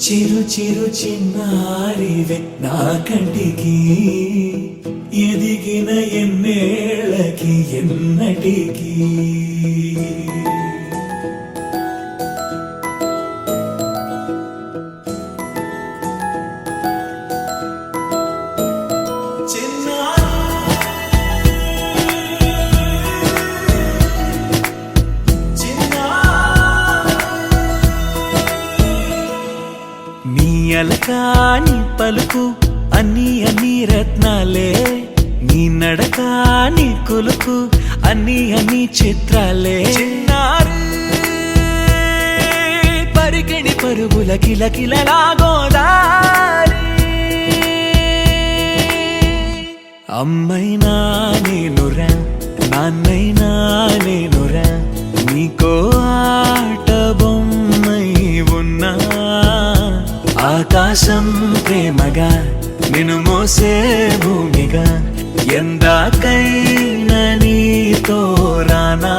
చిరు చిరు చిన్నారివే నా కంటికి ఎదిగిన ఎన్నేళ్ళకి ఎన్నటికి అలకాని పలుకు అన్ని అన్ని రత్నాలే నీ నడక నీ కులుకు అన్ని అన్ని చిత్రాలే చిన్నారు పరికిణి పరుగుల కిలకిలలా గోదారి అమ్మైనా నేనురా నాన్నైనా నేనురా నీకో ఆట బొమ్మై ఉన్నా ఆకాశం ప్రేమగా నిన్ను మోసే భూమిగా ఎందాకైనా నీతో రానా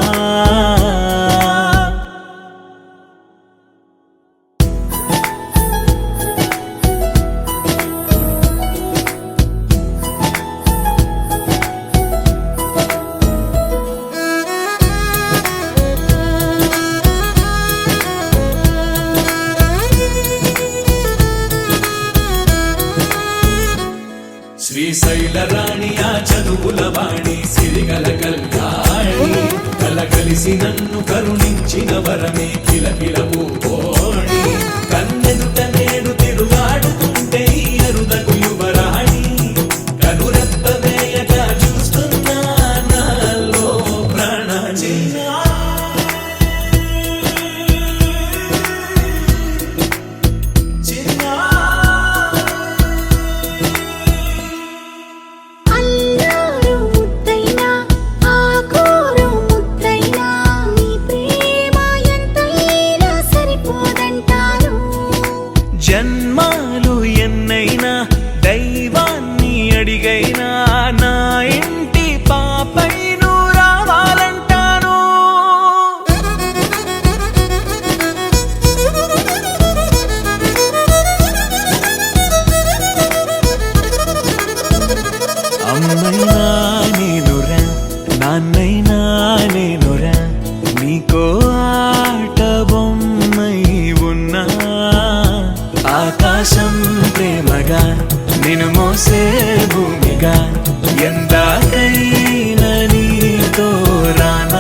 శ్రీశైల రాణి ఆ చదువుల వాణి సిరిగల కళ్యాణి కలగలిసి నన్ను కరుణించిన వరమే కిలకిల పూకోణి కన్నెదుట నేడు తిరుగాడుతుంటే అరుదకు యువరాణి కనురెప్ప వేయగా చూస్తున్నా నాలో ప్రాణ జన్మాలు ఎన్నైనా దైవాన్ని అడిగైనా నా ఇంటి పాపై నువ్వు రావాలంటాను అమ్మైనా నేనురా నాన్నైనా నేనురా నీకో ఆట బొమ్మై ఉన్నా ఆకాశం ప్రేమగా నిన్ను మోసే భూమిగా ఎందాకైనా నీతో రానా